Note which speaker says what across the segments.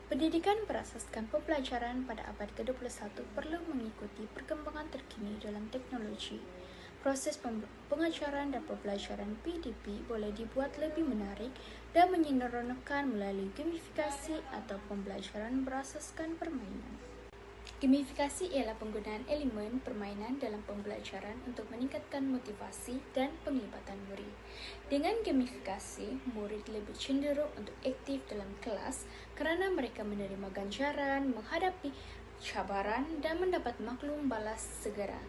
Speaker 1: Pendidikan berasaskan pembelajaran pada abad ke-21 perlu mengikuti perkembangan terkini dalam teknologi. Proses pengajaran dan pembelajaran PDP boleh dibuat lebih menarik dan menyeronokkan melalui gamifikasi atau pembelajaran berasaskan permainan. Gamifikasi ialah penggunaan elemen permainan dalam pembelajaran untuk meningkatkan motivasi dan penglibatan murid. Dengan gamifikasi, murid lebih cenderung untuk aktif dalam kelas kerana mereka menerima ganjaran, menghadapi cabaran dan mendapat maklum balas segera.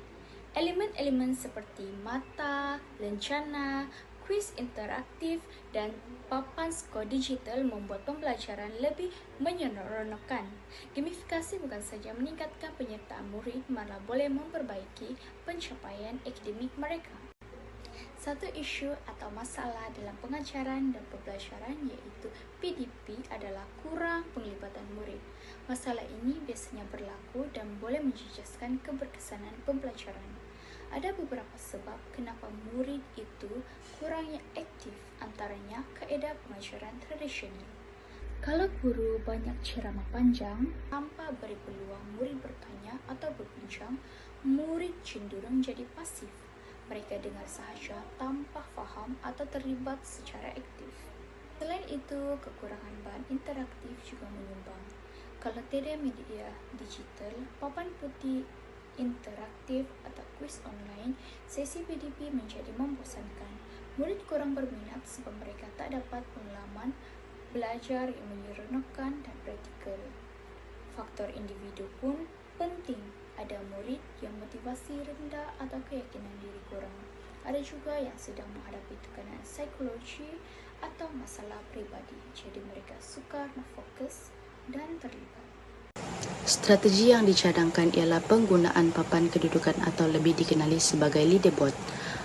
Speaker 1: Elemen-elemen seperti mata, lencana, kuis interaktif, dan papan skor digital membuat pembelajaran lebih menyeronokkan. Gamifikasi bukan saja meningkatkan penyertaan murid, malah boleh memperbaiki pencapaian akademik mereka. Satu isu atau masalah dalam pengajaran dan pembelajaran iaitu PDP adalah kurang penglibatan murid. Masalah ini biasanya berlaku dan boleh menjejaskan keberkesanan pembelajaran. Ada beberapa sebab kenapa murid itu kurangnya aktif, antaranya kaedah pengajaran tradisional. Kalau guru banyak ceramah panjang tanpa beri peluang murid bertanya atau berbincang, murid cenderung jadi pasif. Mereka dengar sahaja tanpa faham atau terlibat secara aktif. Selain itu, kekurangan bahan interaktif juga menyumbang. Kalau tiada media digital, papan putih interaktif atau kuis online, sesi PDP menjadi membosankan. Murid kurang berminat sebab mereka tak dapat pengalaman belajar yang menyeronokkan dan praktikal. Faktor individu pun penting. Ada murid yang motivasi rendah atau keyakinan diri kurang. Ada juga yang sedang menghadapi tekanan psikologi atau masalah pribadi, jadi mereka sukar fokus dan terlibat.
Speaker 2: Strategi yang dicadangkan ialah penggunaan papan kedudukan atau lebih dikenali sebagai leaderboard.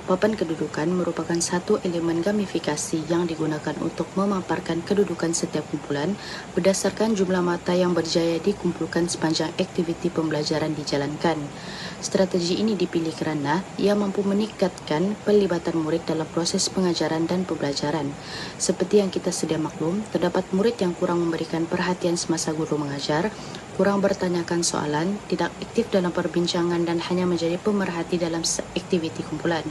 Speaker 2: Papan kedudukan merupakan satu elemen gamifikasi yang digunakan untuk memaparkan kedudukan setiap kumpulan berdasarkan jumlah mata yang berjaya dikumpulkan sepanjang aktiviti pembelajaran dijalankan. Strategi ini dipilih kerana ia mampu meningkatkan pelibatan murid dalam proses pengajaran dan pembelajaran. Seperti yang kita sedia maklum, terdapat murid yang kurang memberikan perhatian semasa guru mengajar, kurang bertanyakan soalan, tidak aktif dalam perbincangan dan hanya menjadi pemerhati dalam aktiviti kumpulan.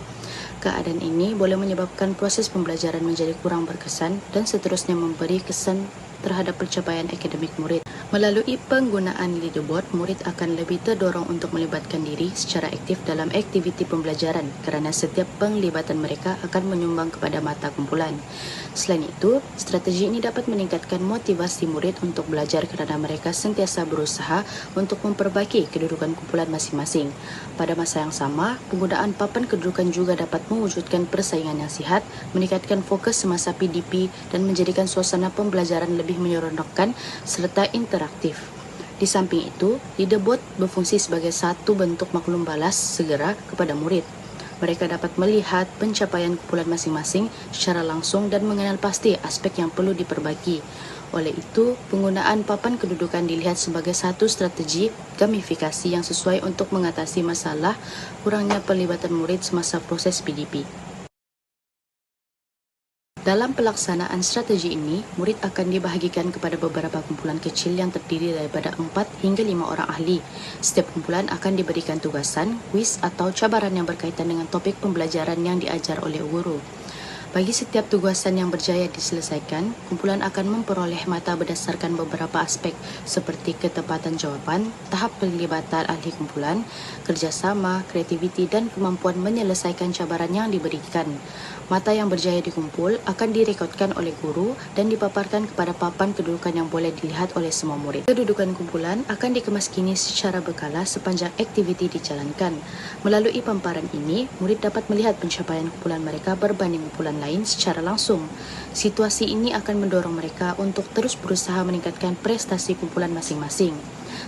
Speaker 2: Keadaan ini boleh menyebabkan proses pembelajaran menjadi kurang berkesan dan seterusnya memberi kesan terhadap pencapaian akademik murid. Melalui penggunaan leaderboard, murid akan lebih terdorong untuk melibatkan diri secara aktif dalam aktiviti pembelajaran kerana setiap penglibatan mereka akan menyumbang kepada mata kumpulan. Selain itu, strategi ini dapat meningkatkan motivasi murid untuk belajar kerana mereka sentiasa berusaha untuk memperbaiki kedudukan kumpulan masing-masing. Pada masa yang sama, penggunaan papan kedudukan juga dapat mewujudkan persaingan yang sihat, meningkatkan fokus semasa PDP dan menjadikan suasana pembelajaran lebih menyeronokkan serta interaktif. Di samping itu, leaderboard berfungsi sebagai satu bentuk maklum balas segera kepada murid. Mereka dapat melihat pencapaian kumpulan masing-masing secara langsung dan mengenal pasti aspek yang perlu diperbaiki. Oleh itu, penggunaan papan kedudukan dilihat sebagai satu strategi gamifikasi yang sesuai untuk mengatasi masalah kurangnya pelibatan murid semasa proses PDP. Dalam pelaksanaan strategi ini, murid akan dibahagikan kepada beberapa kumpulan kecil yang terdiri daripada 4 hingga 5 orang ahli. Setiap kumpulan akan diberikan tugasan, kuis atau cabaran yang berkaitan dengan topik pembelajaran yang diajar oleh guru. Bagi setiap tugasan yang berjaya diselesaikan, kumpulan akan memperoleh mata berdasarkan beberapa aspek seperti ketepatan jawapan, tahap pelibatan ahli kumpulan, kerjasama, kreativiti dan kemampuan menyelesaikan cabaran yang diberikan. Mata yang berjaya dikumpul akan direkodkan oleh guru dan dipaparkan kepada papan kedudukan yang boleh dilihat oleh semua murid. Kedudukan kumpulan akan dikemaskini secara berkala sepanjang aktiviti dijalankan. Melalui paparan ini, murid dapat melihat pencapaian kumpulan mereka berbanding kumpulan lain secara langsung. Situasi ini akan mendorong mereka untuk terus berusaha meningkatkan prestasi kumpulan masing-masing.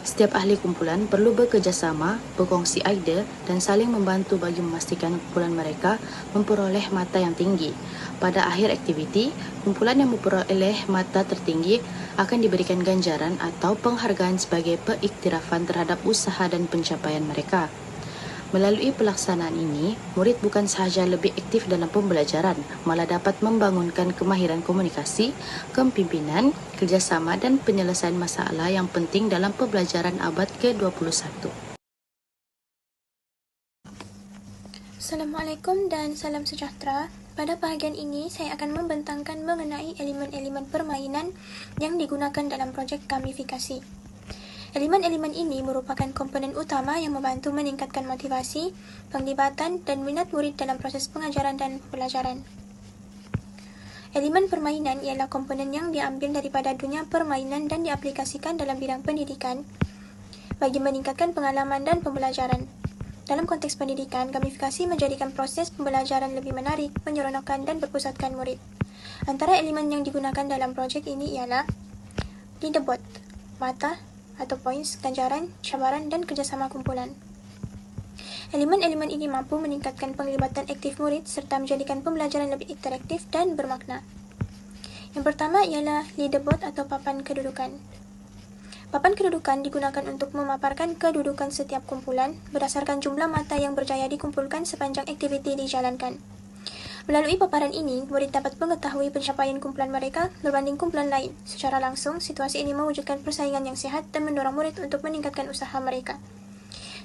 Speaker 2: Setiap ahli kumpulan perlu bekerjasama, berkongsi idea dan saling membantu bagi memastikan kumpulan mereka memperoleh mata yang tinggi. Pada akhir aktiviti, kumpulan yang memperoleh mata tertinggi akan diberikan ganjaran atau penghargaan sebagai pengiktirafan terhadap usaha dan pencapaian mereka. Melalui pelaksanaan ini, murid bukan sahaja lebih aktif dalam pembelajaran, malah dapat membangunkan kemahiran komunikasi, kepimpinan, kerjasama dan penyelesaian masalah yang penting dalam pembelajaran abad ke-21.
Speaker 3: Assalamualaikum dan salam sejahtera. Pada bahagian ini, saya akan membentangkan mengenai elemen-elemen permainan yang digunakan dalam projek gamifikasi. Elemen-elemen ini merupakan komponen utama yang membantu meningkatkan motivasi, penglibatan, dan minat murid dalam proses pengajaran dan pembelajaran. Elemen permainan ialah komponen yang diambil daripada dunia permainan dan diaplikasikan dalam bidang pendidikan bagi meningkatkan pengalaman dan pembelajaran. Dalam konteks pendidikan, gamifikasi menjadikan proses pembelajaran lebih menarik, menyeronokkan dan berpusatkan murid. Antara elemen yang digunakan dalam projek ini ialah leaderboard, mata atau points, ganjaran, cabaran dan kerjasama kumpulan. Elemen-elemen ini mampu meningkatkan penglibatan aktif murid serta menjadikan pembelajaran lebih interaktif dan bermakna. Yang pertama ialah leaderboard atau papan kedudukan. Papan kedudukan digunakan untuk memaparkan kedudukan setiap kumpulan berdasarkan jumlah mata yang berjaya dikumpulkan sepanjang aktiviti dijalankan. Melalui paparan ini, murid dapat mengetahui pencapaian kumpulan mereka berbanding kumpulan lain. Secara langsung, situasi ini mewujudkan persaingan yang sehat dan mendorong murid untuk meningkatkan usaha mereka.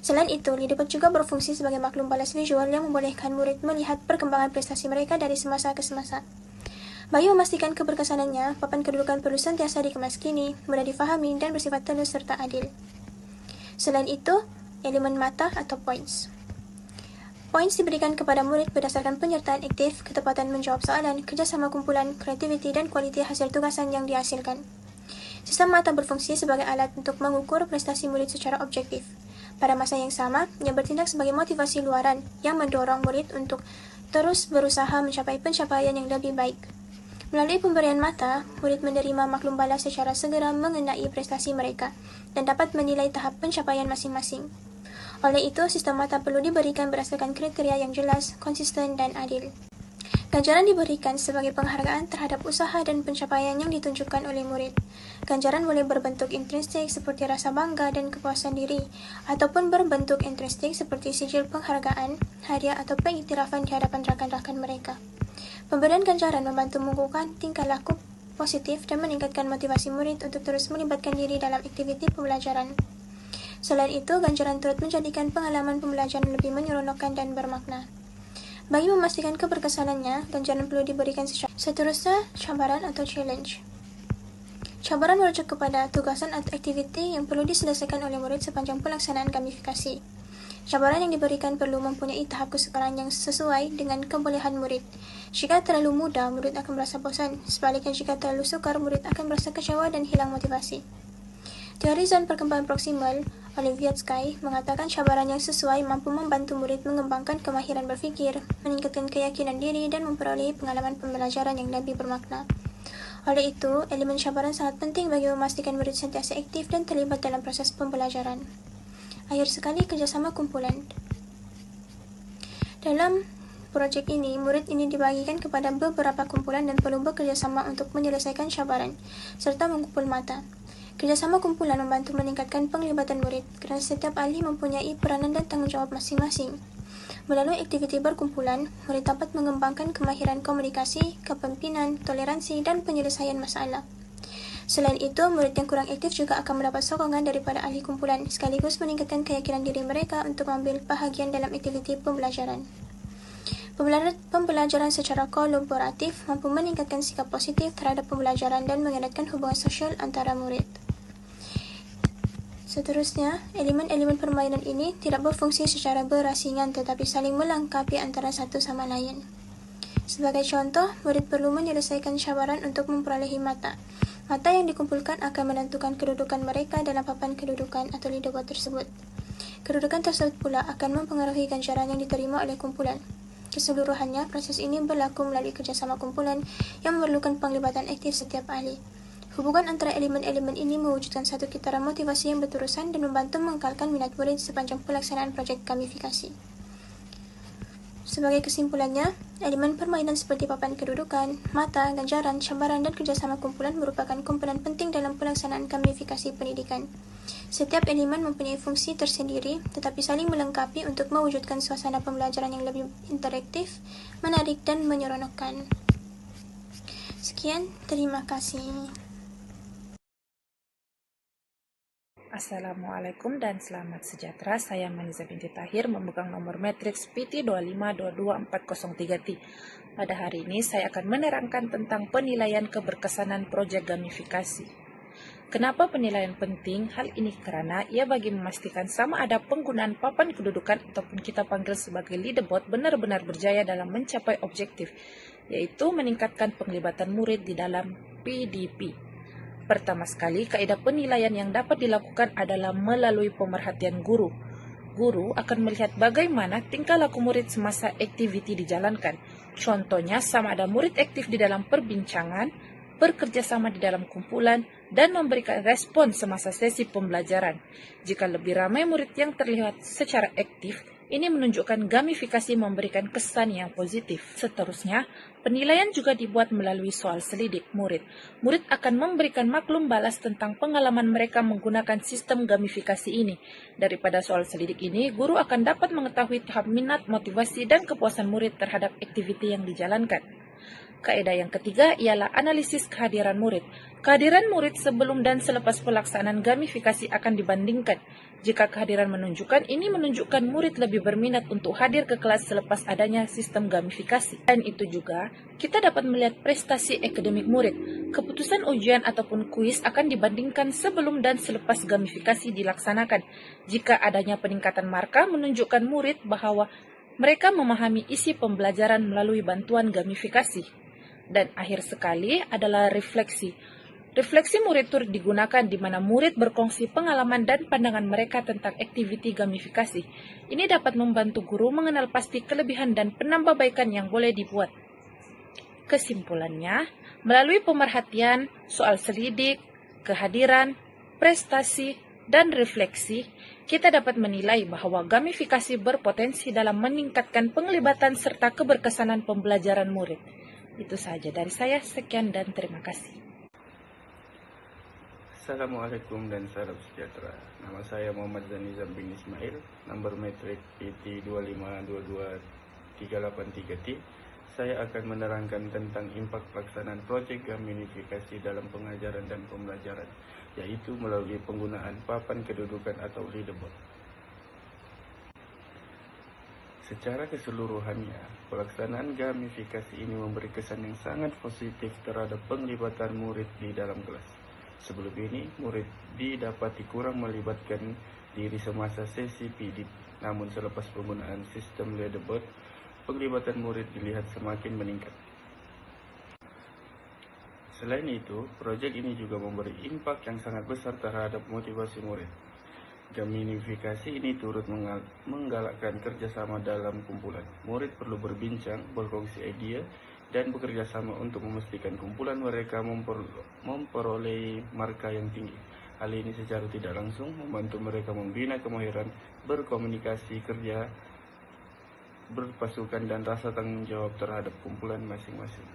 Speaker 3: Selain itu, leaderboard juga berfungsi sebagai maklum balas visual yang membolehkan murid melihat perkembangan prestasi mereka dari semasa ke semasa. Bagi memastikan keberkesanannya, papan kedudukan perlu sentiasa dikemas kini, mudah difahami, dan bersifat telus serta adil. Selain itu, elemen mata atau points. Points diberikan kepada murid berdasarkan penyertaan aktif, ketepatan menjawab soalan, kerjasama kumpulan, kreativiti, dan kualiti hasil tugasan yang dihasilkan. Sistem mata berfungsi sebagai alat untuk mengukur prestasi murid secara objektif. Pada masa yang sama, ia bertindak sebagai motivasi luaran yang mendorong murid untuk terus berusaha mencapai pencapaian yang lebih baik. Melalui pemberian mata, murid menerima maklum balas secara segera mengenai prestasi mereka dan dapat menilai tahap pencapaian masing-masing. Oleh itu, sistem mata perlu diberikan berdasarkan kriteria yang jelas, konsisten, dan adil. Ganjaran diberikan sebagai penghargaan terhadap usaha dan pencapaian yang ditunjukkan oleh murid. Ganjaran boleh berbentuk intrinsik seperti rasa bangga dan kepuasan diri, ataupun berbentuk ekstrinsi seperti sijil penghargaan, hadiah atau pengiktirafan di hadapan rakan-rakan mereka. Pemberian ganjaran membantu mengukuhkan tingkah laku positif dan meningkatkan motivasi murid untuk terus melibatkan diri dalam aktiviti pembelajaran. Selain itu, ganjaran turut menjadikan pengalaman pembelajaran lebih menyeronokkan dan bermakna. Bagi memastikan keberkesanannya, ganjaran perlu diberikan secara seterusnya, cabaran atau challenge. Cabaran merujuk kepada tugasan atau aktiviti yang perlu diselesaikan oleh murid sepanjang pelaksanaan gamifikasi. Cabaran yang diberikan perlu mempunyai tahap kesukaran yang sesuai dengan kebolehan murid. Jika terlalu mudah, murid akan merasa bosan. Sebaliknya, jika terlalu sukar, murid akan merasa kecewa dan hilang motivasi. Teori zon perkembangan proksimal oleh Vygotsky mengatakan cabaran yang sesuai mampu membantu murid mengembangkan kemahiran berfikir, meningkatkan keyakinan diri, dan memperoleh pengalaman pembelajaran yang lebih bermakna. Oleh itu, elemen cabaran sangat penting bagi memastikan murid sentiasa aktif dan terlibat dalam proses pembelajaran. Akhir sekali, kerjasama kumpulan. Dalam projek ini, murid ini dibagikan kepada beberapa kumpulan dan perlu bekerjasama untuk menyelesaikan cabaran, serta mengumpul mata. Kerjasama kumpulan membantu meningkatkan penglibatan murid, kerana setiap ahli mempunyai peranan dan tanggungjawab masing-masing. Melalui aktiviti berkumpulan, murid dapat mengembangkan kemahiran komunikasi, kepemimpinan, toleransi, dan penyelesaian masalah. Selain itu, murid yang kurang aktif juga akan mendapat sokongan daripada ahli kumpulan, sekaligus meningkatkan keyakinan diri mereka untuk mengambil bahagian dalam aktiviti pembelajaran. Pembelajaran secara kolaboratif mampu meningkatkan sikap positif terhadap pembelajaran dan mengeratkan hubungan sosial antara murid. Seterusnya, elemen-elemen permainan ini tidak berfungsi secara berasingan tetapi saling melengkapi antara satu sama lain. Sebagai contoh, murid perlu menyelesaikan cabaran untuk memperolehi mata. Mata yang dikumpulkan akan menentukan kedudukan mereka dalam papan kedudukan atau leaderboard tersebut. Kedudukan tersebut pula akan mempengaruhi ganjaran yang diterima oleh kumpulan. Keseluruhannya, proses ini berlaku melalui kerjasama kumpulan yang memerlukan penglibatan aktif setiap ahli. Hubungan antara elemen-elemen ini mewujudkan satu kitaran motivasi yang berterusan dan membantu mengekalkan minat murid sepanjang pelaksanaan projek gamifikasi. Sebagai kesimpulannya, elemen permainan seperti papan kedudukan, mata, ganjaran, cabaran, dan kerjasama kumpulan merupakan komponen penting dalam pelaksanaan gamifikasi pendidikan. Setiap elemen mempunyai fungsi tersendiri, tetapi saling melengkapi untuk mewujudkan suasana pembelajaran yang lebih interaktif, menarik, dan menyeronokkan. Sekian, terima kasih.
Speaker 4: Assalamualaikum dan selamat sejahtera. Saya Maniza binti Tahir memegang nomor matriks PT 2522403T. Pada hari ini saya akan menerangkan tentang penilaian keberkesanan proyek gamifikasi. Kenapa penilaian penting? Hal ini karena ia bagi memastikan sama ada penggunaan papan kedudukan ataupun kita panggil sebagai leaderboard benar-benar berjaya dalam mencapai objektif, yaitu meningkatkan penglibatan murid di dalam PDP. Pertama sekali, kaidah penilaian yang dapat dilakukan adalah melalui pemerhatian guru. Guru akan melihat bagaimana tingkah laku murid semasa aktiviti dijalankan. Contohnya, sama ada murid aktif di dalam perbincangan, bekerja sama di dalam kumpulan, dan memberikan respon semasa sesi pembelajaran. Jika lebih ramai murid yang terlihat secara aktif, ini menunjukkan gamifikasi memberikan kesan yang positif. Seterusnya, penilaian juga dibuat melalui soal selidik murid. Murid akan memberikan maklum balas tentang pengalaman mereka menggunakan sistem gamifikasi ini. Daripada soal selidik ini, guru akan dapat mengetahui tahap minat, motivasi, dan kepuasan murid terhadap aktiviti yang dijalankan. Kaidah yang ketiga ialah analisis kehadiran murid. Kehadiran murid sebelum dan selepas pelaksanaan gamifikasi akan dibandingkan. Jika kehadiran menunjukkan, ini menunjukkan murid lebih berminat untuk hadir ke kelas selepas adanya sistem gamifikasi. Dan itu juga, kita dapat melihat prestasi akademik murid. Keputusan ujian ataupun kuis akan dibandingkan sebelum dan selepas gamifikasi dilaksanakan. Jika adanya peningkatan markah menunjukkan murid bahwa mereka memahami isi pembelajaran melalui bantuan gamifikasi. Dan akhir sekali adalah refleksi. Refleksi murid turut digunakan di mana murid berkongsi pengalaman dan pandangan mereka tentang aktiviti gamifikasi. Ini dapat membantu guru mengenal pasti kelebihan dan penambahbaikan yang boleh dibuat. Kesimpulannya, melalui pemerhatian, soal selidik, kehadiran, prestasi, dan refleksi, kita dapat menilai bahwa gamifikasi berpotensi dalam meningkatkan penglibatan serta keberkesanan pembelajaran murid. Itu saja dari saya, sekian dan terima kasih.
Speaker 5: Assalamualaikum dan salam sejahtera. Nama saya Muhammad Zanizam bin Ismail, nomor metrik PT 2522383T. Saya akan menerangkan tentang impak pelaksanaan proyek gamifikasi dalam pengajaran dan pembelajaran, yaitu melalui penggunaan papan kedudukan atau leaderboard. Secara keseluruhannya, pelaksanaan gamifikasi ini memberi kesan yang sangat positif terhadap penglibatan murid di dalam kelas. Sebelum ini, murid didapati kurang melibatkan diri semasa sesi PD. Namun selepas penggunaan sistem leaderboard, penglibatan murid dilihat semakin meningkat. Selain itu, proyek ini juga memberi impak yang sangat besar terhadap motivasi murid. Gamifikasi ini turut menggalakkan kerjasama dalam kumpulan. Murid perlu berbincang, berkongsi ide, dan bekerja sama untuk memastikan kumpulan mereka memperoleh markah yang tinggi. Hal ini secara tidak langsung membantu mereka membina kemahiran berkomunikasi, kerja berpasukan, dan rasa tanggung jawab terhadap kumpulan masing-masing.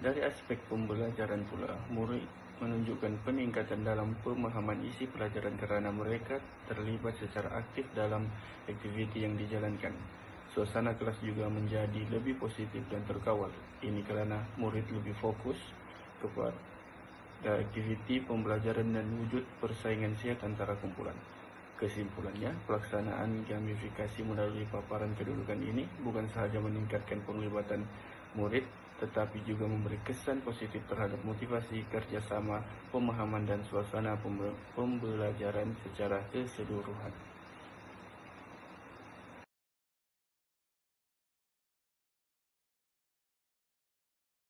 Speaker 5: Dari aspek pembelajaran pula, murid menunjukkan peningkatan dalam pemahaman isi pelajaran karena mereka terlibat secara aktif dalam aktiviti yang dijalankan. Suasana kelas juga menjadi lebih positif dan terkawal. Ini karena murid lebih fokus kepada aktiviti pembelajaran dan wujud persaingan sehat antara kumpulan. Kesimpulannya, pelaksanaan gamifikasi melalui paparan kedudukan ini bukan sahaja meningkatkan penglibatan murid, tetapi juga memberi kesan positif terhadap motivasi, kerjasama, pemahaman, dan suasana pembelajaran secara keseluruhan.